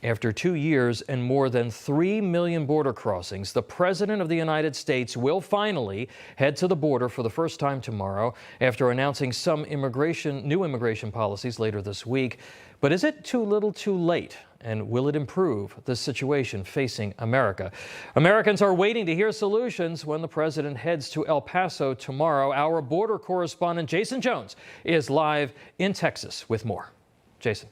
After 2 years and more than 3 million border crossings, the President of the United States will finally head to the border for the first time tomorrow after announcing some new immigration policies later this week. But is it too little too late? And will it improve the situation facing America? Americans are waiting to hear solutions when the president heads to El Paso tomorrow. Our border correspondent Jason Jones is live in Texas with more. Jason.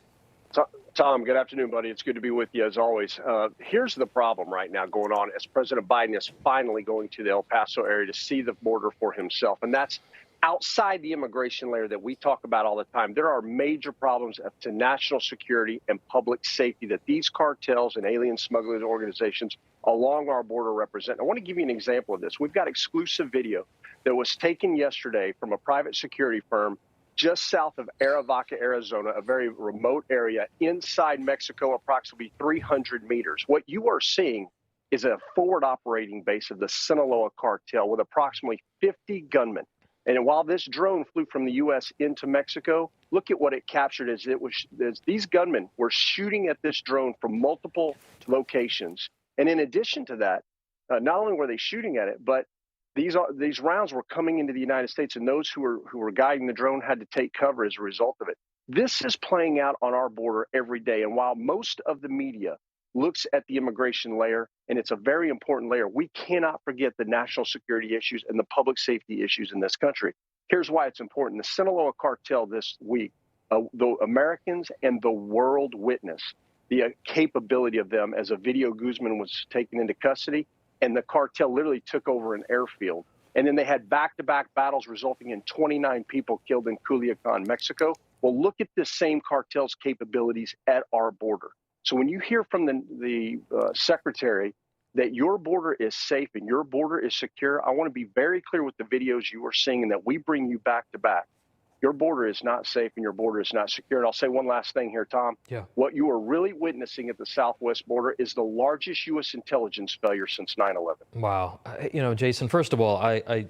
Tom, good afternoon, buddy. It's good to be with you as always. Here's the problem right now going on as President Biden is finally going to the El Paso area to see the border for himself. And that's outside the immigration layer that we talk about all the time. There are major problems to national security and public safety that these cartels and alien smuggling organizations along our border represent. I want to give you an example of this. We've got exclusive video that was taken yesterday from a private security firm just south of Arivaca, Arizona, a very remote area inside Mexico, approximately 300 meters. What you are seeing is a forward operating base of the Sinaloa cartel with approximately 50 gunmen. And while this drone flew from the U.S. into Mexico, look at what it captured as these gunmen were shooting at this drone from multiple locations. And in addition to that, not only were they shooting at it, but these rounds were coming into the United States, and those who were guiding the drone had to take cover as a result of it. This is playing out on our border every day. And while most of the media looks at the immigration layer, and it's a very important layer, we cannot forget the national security issues and the public safety issues in this country. Here's why it's important. The Sinaloa cartel this week, the Americans and the world witnessed the capability of them as Ovidio Guzman was taken into custody, and the cartel literally took over an airfield. And then they had back-to-back battles resulting in 29 people killed in Culiacan, Mexico. Well, look at this same cartel's capabilities at our border. So when you hear from the secretary that your border is safe and your border is secure, I want to be very clear with the videos you are seeing and that we bring you back to back. Your border is not safe and your border is not secure. And I'll say one last thing here, Tom. Yeah. What you are really witnessing at the southwest border is the largest U.S. intelligence failure since 9/11. Wow. Jason, first of all, I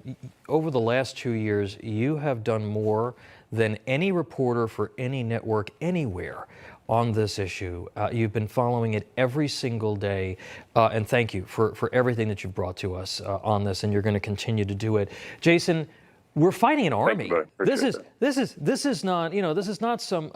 over the last 2 years, you have done more than any reporter for any network anywhere on this issue. You've been following it every single day, and thank you for everything that you've brought to us on this, and you're going to continue to do it. Jason, we're fighting an army. This is not some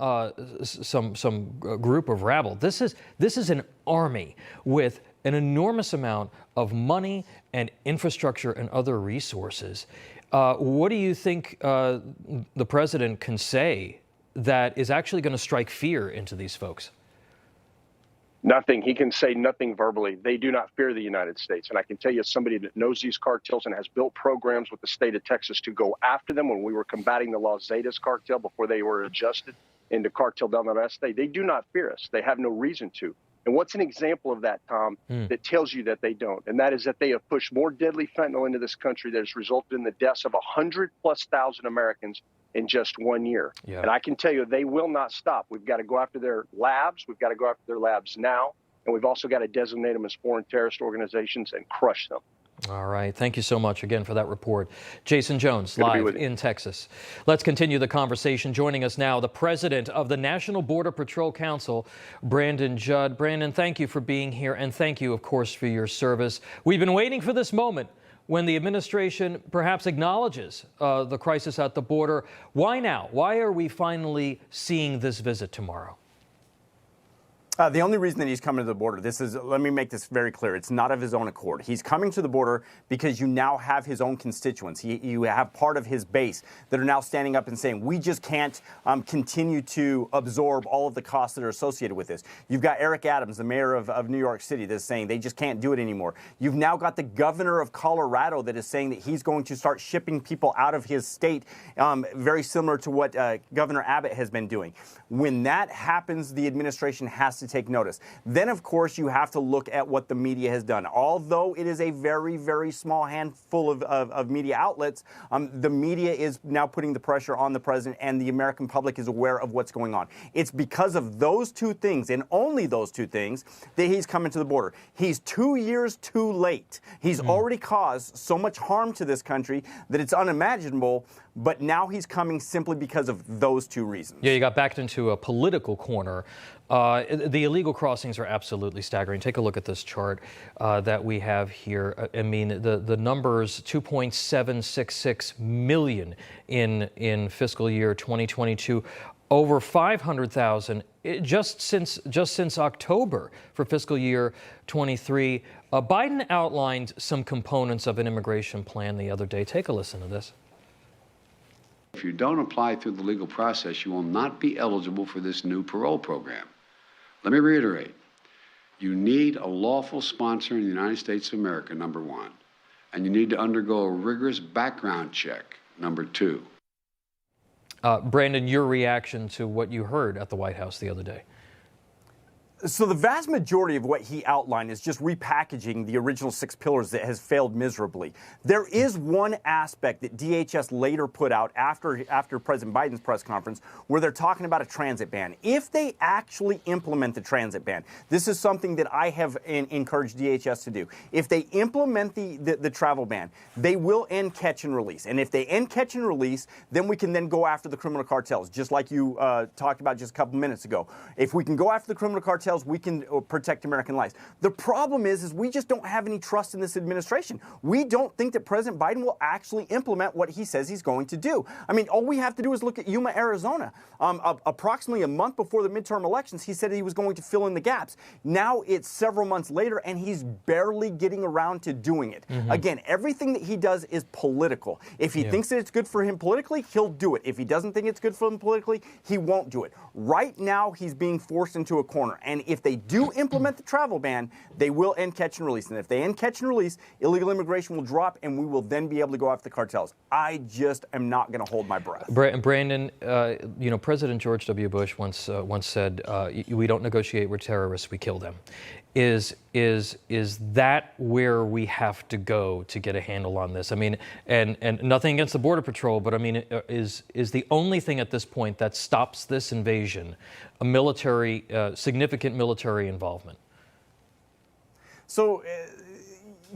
group of rabble. This is an army with an enormous amount of money and infrastructure and other resources. What do you think the president can say that is actually going to strike fear into these folks? Nothing. He can say nothing verbally. They do not fear the United States. And I can tell you, as somebody that knows these cartels and has built programs with the state of Texas to go after them when we were combating the Los Zetas cartel before they were adjusted into Cartel del Noreste, they do not fear us. They have no reason to. And what's an example of that, Tom, that tells you that they don't? And that is that they have pushed more deadly fentanyl into this country that has resulted in the deaths of 100,000+ Americans in just 1 year. Yeah. And I can tell you they will not stop. We've got to go after their labs. We've got to go after their labs now. And we've also got to designate them as foreign terrorist organizations and crush them. All right. Thank you so much again for that report. Jason Jones, live in Texas. Let's continue the conversation. Joining us now, the president of the National Border Patrol Council, Brandon Judd. Brandon, thank you for being here, and thank you, of course, for your service. We've been waiting for this moment when the administration perhaps acknowledges the crisis at the border. Why now? Why are we finally seeing this visit tomorrow? The only reason that he's coming to the border, let me make this very clear, it's not of his own accord. He's coming to the border because you now have his own constituents. You have part of his base that are now standing up and saying, we just can't continue to absorb all of the costs that are associated with this. You've got Eric Adams, the mayor of New York City, that's saying they just can't do it anymore. You've now got the governor of Colorado that is saying that he's going to start shipping people out of his state, very similar to what Governor Abbott has been doing. When that happens, the administration has to take notice. Then, of course, you have to look at what the media has done. Although it is a very, very small handful of media outlets, the media is now putting the pressure on the president, and the American public is aware of what's going on. It's because of those two things, and only those two things, that he's coming to the border. He's 2 years too late. He's already caused so much harm to this country that it's unimaginable, but now he's coming simply because of those two reasons. Yeah, you got backed into a political corner The illegal crossings are absolutely staggering. Take a look at this chart that we have here. I mean, the numbers: 2.766 million in fiscal year 2022, over 500,000 just since October for fiscal year 23. Biden outlined some components of an immigration plan the other day. Take a listen to this. If you don't apply through the legal process, you will not be eligible for this new parole program. Let me reiterate, you need a lawful sponsor in the United States of America, number one, and you need to undergo a rigorous background check, number two. Brandon, your reaction to what you heard at the White House the other day? So the vast majority of what he outlined is just repackaging the original 6 pillars that has failed miserably. There is one aspect that DHS later put out after President Biden's press conference where they're talking about a transit ban. If they actually implement the transit ban, this is something that I have encouraged DHS to do. If they implement the travel ban, they will end catch and release. And if they end catch and release, then we can then go after the criminal cartels, just like you talked about just a couple minutes ago. If we can go after the criminal cartels, we can protect American lives. The problem is we just don't have any trust in this administration. We don't think that President Biden will actually implement what he says he's going to do. I mean, all we have to do is look at Yuma, Arizona. Approximately a month before the midterm elections, he said he was going to fill in the gaps. Now it's several months later, and he's barely getting around to doing it. Again, everything that he does is political. If he thinks that it's good for him politically, he'll do it. If he doesn't think it's good for him politically, he won't do it. Right now, he's being forced into a corner. And if they do implement the travel ban, they will end catch and release. And if they end catch and release, illegal immigration will drop, and we will then be able to go after the cartels. I just am not going to hold my breath. Brandon, you know, President George W. Bush once said, "We don't negotiate with terrorists; we kill them." Is that where we have to go to get a handle on this? I mean, and nothing against the Border Patrol, but I mean, is the only thing at this point that stops this invasion a military, significant military involvement? So.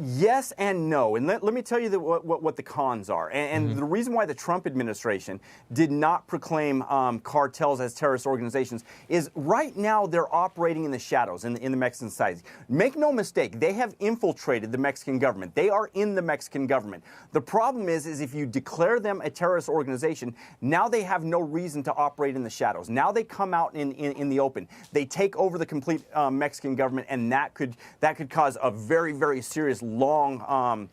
Yes and no. And let me tell you what the cons are. And the reason why the Trump administration did not proclaim cartels as terrorist organizations is right now they're operating in the shadows in the Mexican society. Make no mistake, they have infiltrated the Mexican government. They are in the Mexican government. The problem is if you declare them a terrorist organization, now they have no reason to operate in the shadows. Now they come out in the open. They take over the complete Mexican government, and that could cause a very, very serious long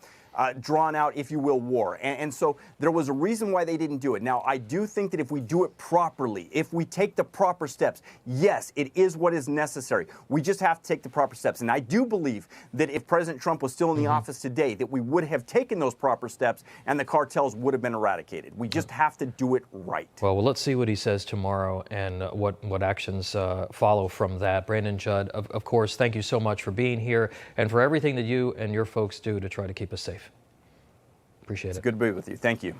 drawn out, if you will, war. And so there was a reason why they didn't do it. Now, I do think that if we do it properly, if we take the proper steps, yes, it is what is necessary. We just have to take the proper steps. And I do believe that if President Trump was still in the office today, that we would have taken those proper steps and the cartels would have been eradicated. We just have to do it right. Well, let's see what he says tomorrow and what actions follow from that. Brandon Judd, of course, thank you so much for being here and for everything that you and your folks do to try to keep us safe. Appreciate it. It's good to be with you. Thank you.